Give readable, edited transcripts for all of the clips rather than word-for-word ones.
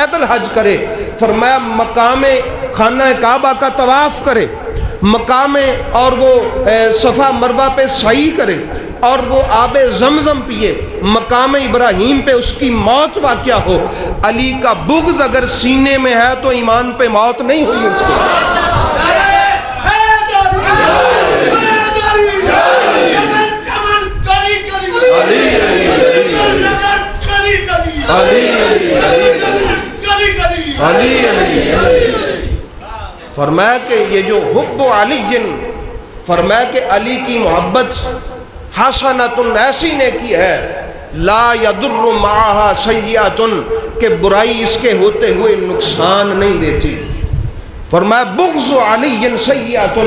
پیدل حج کرے، فرمایا مقام خانہ کعبہ کا طواف کرے، مقام اور وہ صفا مروہ پہ سعی کرے، اور وہ آب زمزم پیے، مقام ابراہیم پہ اس کی موت واقع ہو۔ علی کا بغض اگر سینے میں ہے تو ایمان پہ موت نہیں ہوئی اس کی۔ فرمایا کہ یہ جو حب علی، فرمایا کہ علی کی محبت حسنۃ ایسی نیکی ہے، لا یضر معہا سیئۃ کہ برائی اس کے ہوتے ہوئے نقصان نہیں دیتی۔ فرمایا بغض علی سیئۃ،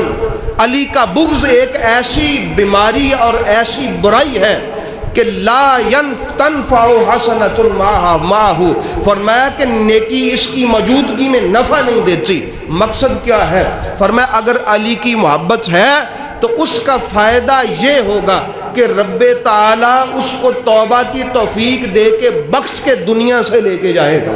علی کا بغض ایک ایسی بیماری اور ایسی برائی ہے کہ لا تنفع حسنۃ معہ، فرمایا کہ نیکی اس کی موجودگی میں نفع نہیں دیتی۔ مقصد کیا ہے؟ فرمایا اگر علی کی محبت ہے تو اس کا فائدہ یہ ہوگا کہ رب تعالیٰ اس کو توبہ کی توفیق دے کے بخش کے دنیا سے لے کے جائے گا۔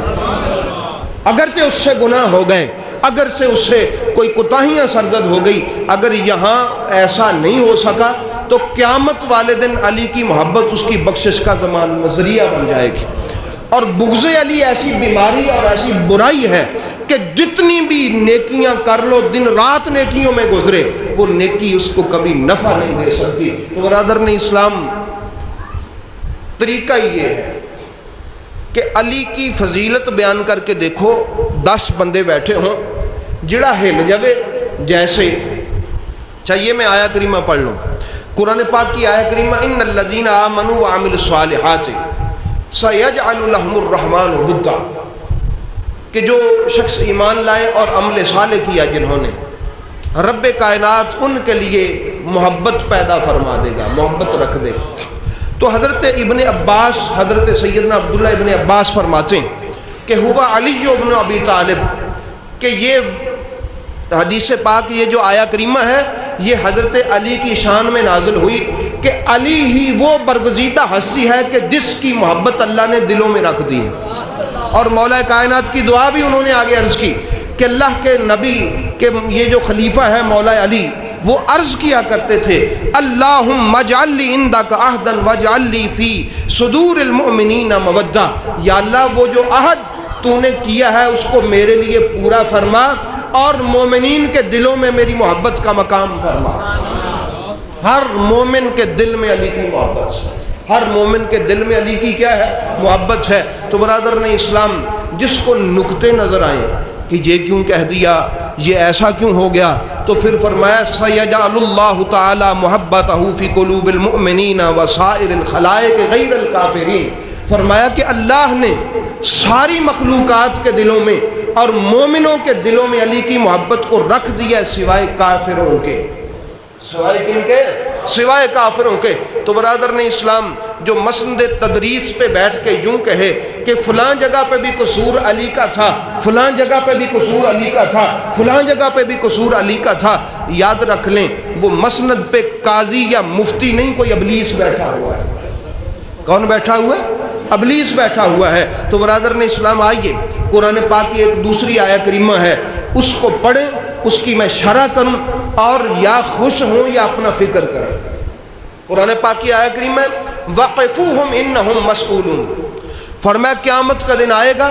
اگرچہ اس سے گناہ ہو گئے، اگر سے اس سے کوئی کوتاہیاں سرزد ہو گئی، اگر یہاں ایسا نہیں ہو سکا تو قیامت والے دن علی کی محبت اس کی بخشش کا ذریعہ بن جائے گی۔ اور بغض علی ایسی بیماری اور ایسی برائی ہے کہ جتنی بھی نیکیاں کر لو، دن رات نیکیوں میں گزرے، وہ نیکی اس کو کبھی نفع نہیں دے سکتی۔ تو برادران اسلام، طریقہ یہ ہے کہ علی کی فضیلت بیان کر کے دیکھو، 10 بندے بیٹھے ہوں، جڑا ہل جاوے جیسے، چاہیے میں آیا کریمہ پڑھ لوں، قرآن پاک کی آیا کریمہ، ان الذین آمنوا وعملوا الصالحات سیجعل لهم الرحمن ودا، کہ جو شخص ایمان لائے اور عمل صالح کیا جنہوں نے، رب کائنات ان کے لیے محبت پیدا فرما دے گا، محبت رکھ دے گا۔ تو حضرت ابن عباس، حضرت سیدنا عبداللہ ابن عباس فرماتے ہیں کہ ہوا علی ابن ابی طالب، کہ یہ حدیث پاک، یہ جو آیا کریمہ ہے، یہ حضرت علی کی شان میں نازل ہوئی کہ علی ہی وہ برگزیدہ ہستی ہے کہ جس کی محبت اللہ نے دلوں میں رکھ دی ہے۔ اور مولا کائنات کی دعا بھی انہوں نے آگے عرض کی کہ اللہ کے نبی کہ یہ جو خلیفہ ہے مولا علی، وہ عرض کیا کرتے تھے، اللہم اجعل لی عندک عہدا واجعل لی فی صدور المؤمنین مودہ، یا اللہ وہ جو عہد تو نے کیا ہے اس کو میرے لیے پورا فرما، اور مومنین کے دلوں میں میری محبت کا مقام فرما۔ ہر مومن کے دل میں علی کی محبت ہے، ہر مومن کے دل میں علی کی کیا ہے؟ محبت ہے۔ تو برادران اسلام، جس کو نکتے نظر آئیں کہ یہ کیوں کہہ دیا، یہ ایسا کیوں ہو گیا، تو پھر فرمایا سیجعل اللہ تعالی محبتہ فی قلوب المؤمنین وسائر الخلائق غیر الکافرین، فرمایا کہ اللہ نے ساری مخلوقات کے دلوں میں اور مومنوں کے دلوں میں علی کی محبت کو رکھ دیا سوائے کافروں کے۔ سوائے کن کے؟ سوائے کافروں کے۔ تو برادران اسلام، جو مسند تدریس پہ بیٹھ کے یوں کہے کہ فلاں جگہ پہ بھی قصور علی کا تھا، فلاں جگہ پہ بھی قصور علی کا تھا، فلاں جگہ پہ بھی قصور علی کا تھا، یاد رکھ لیں وہ مسند پہ قاضی یا مفتی نہیں، کوئی ابلیس بیٹھا ہوا ہے۔ کون بیٹھا ہوا ہے؟ ابلیس بیٹھا ہوا ہے۔ تو برادران اسلام، آئیے قرآن پاک کی ایک دوسری آیہ کریمہ ہے، اس کو پڑھیں، اس کی میں شرح کروں، اور یا خوش ہوں یا اپنا فکر کریں۔ قرآن پاک کی آیہ کریمہ ہے وَقِفُوهُمْ إِنَّهُمْ مَسْئُولُونَ، فرمایا قیامت کا دن آئے گا،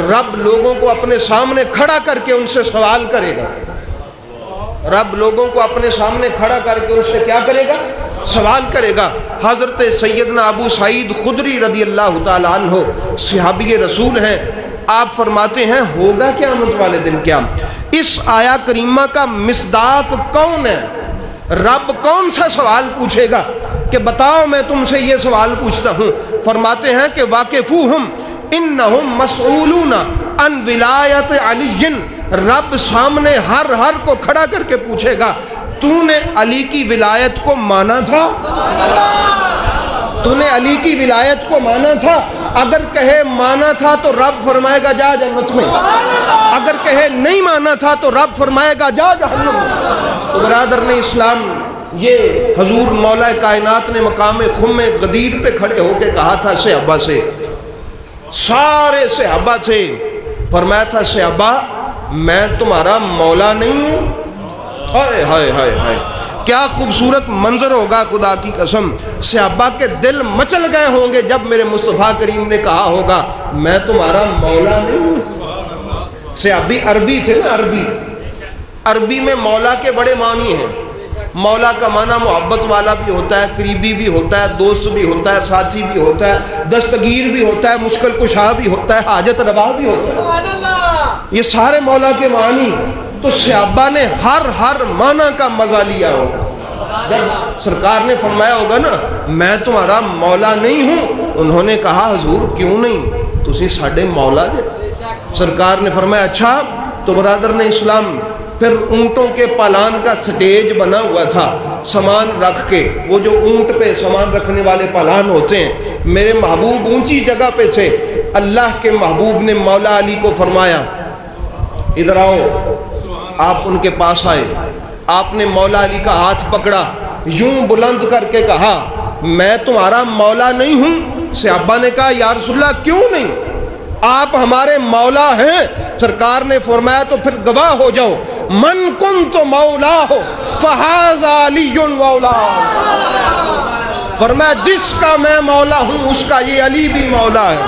رب لوگوں کو اپنے سامنے کھڑا کر کے ان سے سوال کرے گا۔ رب لوگوں کو اپنے سامنے کھڑا کر کے ان سے کیا کرے گا؟ سوال کرے گا۔ حضرت سیدنا ابو سعید خدری رضی اللہ تعالیٰ عنہ صحابی رسول ہیں، آپ فرماتے ہیں ہوگا قیامت والے دن کیا؟ اس آیہ کریمہ کا مصداق کون ہے؟ رب کون سا سوال پوچھے گا کہ بتاؤ میں تم سے یہ سوال پوچھتا ہوں؟ فرماتے ہیں کہ واقفوہم انہم مسئولون عن ولایت علی، رب سامنے ہر کو کھڑا کر کے پوچھے گا تو نے علی کی ولایت کو مانا تھا؟ تو نے علی کی ولایت کو مانا تھا؟ اگر کہے مانا تھا تو رب فرمائے گا جا جنت میں، اگر کہے نہیں مانا تھا تو رب فرمائے گا جا جہنم میں۔ تو برادران اسلام، یہ حضور مولا کائنات نے مقام خم غدیر پہ کھڑے ہو کے کہا تھا صحابہ سے، سارے صحابہ سے فرمایا تھا صحابہ میں تمہارا مولا نہیں ہوں. ہائے ہائے ہائے ہائے کیا خوبصورت منظر ہوگا خدا کی قسم. صحابہ کے دل مچل گئے ہوں گے جب میرے مصطفیٰ کریم نے کہا ہوگا میں تمہارا مولا نہیں ہوں. صحابی عربی تھے نا, عربی میں مولا کے بڑے معنی ہیں. مولا کا معنی محبت والا بھی ہوتا ہے, قریبی بھی ہوتا ہے, دوست بھی ہوتا ہے, ساتھی بھی ہوتا ہے, دستگیر بھی ہوتا ہے, مشکل کشا بھی ہوتا ہے, حاجت روا بھی ہوتا ہے. یہ سارے مولا کے معنی. تو صحابہ نے ہر معنی کا مزہ لیا ہوگا. جب سرکار نے فرمایا ہوگا نا میں تمہارا مولا نہیں ہوں, انہوں نے کہا حضور کیوں نہیں, تسی ساڈے مولا جے. سرکار نے فرمایا اچھا. تو برادر نے اسلام پھر اونٹوں کے پالان کا سٹیج بنا ہوا تھا سامان رکھ کے. وہ جو اونٹ پہ سامان رکھنے والے پالان ہوتے ہیں, میرے محبوب اونچی جگہ پہ تھے. اللہ کے محبوب نے مولا علی کو فرمایا ادھر آؤ. آپ ان کے پاس آئے, آپ نے مولا علی کا ہاتھ پکڑا, یوں بلند کر کے کہا میں تمہارا مولا نہیں ہوں. صحابہ نے کہا یا رسول اللہ کیوں نہیں, آپ ہمارے مولا ہیں. سرکار نے فرمایا تو پھر گواہ ہو جاؤ من کنت مولا ہو فہذا علی مولا. فرمایا جس کا میں مولا ہوں اس کا یہ علی بھی مولا ہے,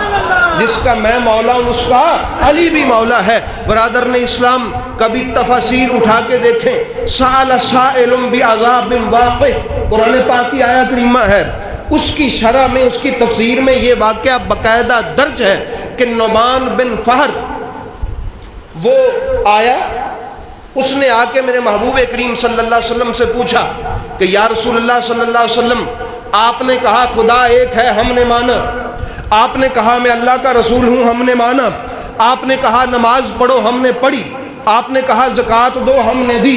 جس کا میں مولا ہوں اس کا علی بھی مولا ہے. برادر نے اسلام کبھی تفاسیر اٹھا کے دیکھیں. سأل سائل بعذاب واقع, قرآن پاک کی آیت کریمہ ہے, اس کی شرح میں اس کی تفسیر میں یہ واقعہ باقاعدہ درج ہے کہ نعمان بن فہر وہ آیا, اس نے آ کے میرے محبوب کریم صلی اللہ علیہ وسلم سے پوچھا کہ یا رسول اللہ صلی اللہ علیہ وسلم آپ نے کہا خدا ایک ہے, ہم نے مانا. آپ نے کہا میں اللہ کا رسول ہوں, ہم نے مانا. آپ نے کہا نماز پڑھو, ہم نے پڑھی. آپ نے کہا زکوٰۃ دو, ہم نے دی.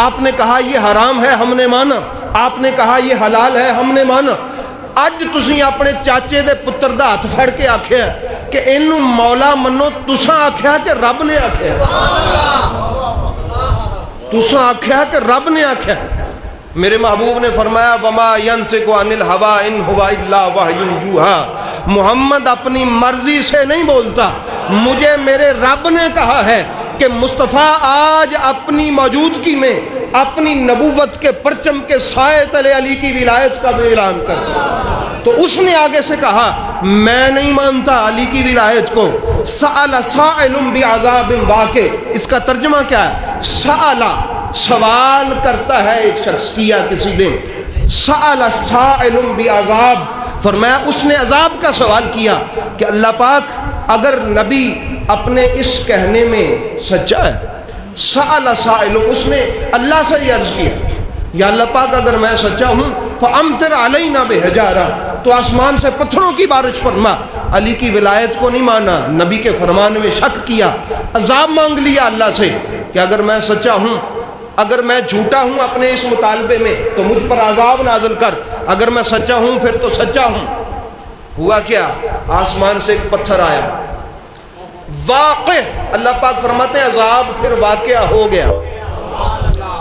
آپ نے کہا یہ حرام ہے, ہم نے مانا. آپ نے کہا یہ حلال ہے, ہم نے مانا. اج تسی اپنے چاچے دے پتر دا ہاتھ پھڑ کے آکھیا کہ اینو مولا منو, تساں آکھیا کہ رب نے آکھیا, تساں آکھیا کہ رب نے آکھیا. میرے محبوب نے فرمایا وما ینطق عن الہوی ان ہوا الا وحی یوحی, محمد اپنی مرضی سے نہیں بولتا, مجھے میرے رب نے کہا ہے کہ مصطفیٰ آج اپنی موجودگی میں اپنی نبوت کے پرچم کے سائے تلے علی کی ولایت کا بھی اعلان کرتا. تو اس نے آگے سے کہا میں نہیں مانتا علی کی ولایت کو. سأل سائل بعذاب واقع, اس کا ترجمہ کیا ہے؟ سأل سوال کرتا ہے ایک شخص, کیا کسی نے. سأل سائل بعذاب, فرمایا اس نے عذاب کا سوال کیا کہ اللہ پاک اگر نبی اپنے اس کہنے میں سچا ہے. سأل سائل, اس نے اللہ سے یہ عرض کیا یا اللہ پاک اگر میں سچا ہوں فامطر علینا بحجارہ, تو آسمان سے پتھروں کی بارش فرما. علی کی ولایت کو نہیں مانا, نبی کے فرمان میں شک کیا, عذاب مانگ لیا اللہ سے کہ اگر میں سچا ہوں, اگر میں جھوٹا ہوں اپنے اس مطالبے میں تو مجھ پر عذاب نازل کر, اگر میں سچا ہوں پھر تو سچا ہوں. ہوا کیا, آسمان سے ایک پتھر آیا, واقع, اللہ پاک فرماتے ہیں عذاب پھر واقعہ ہو گیا,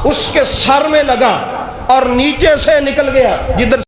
اس کے سر میں لگا اور نیچے سے نکل گیا, جدھر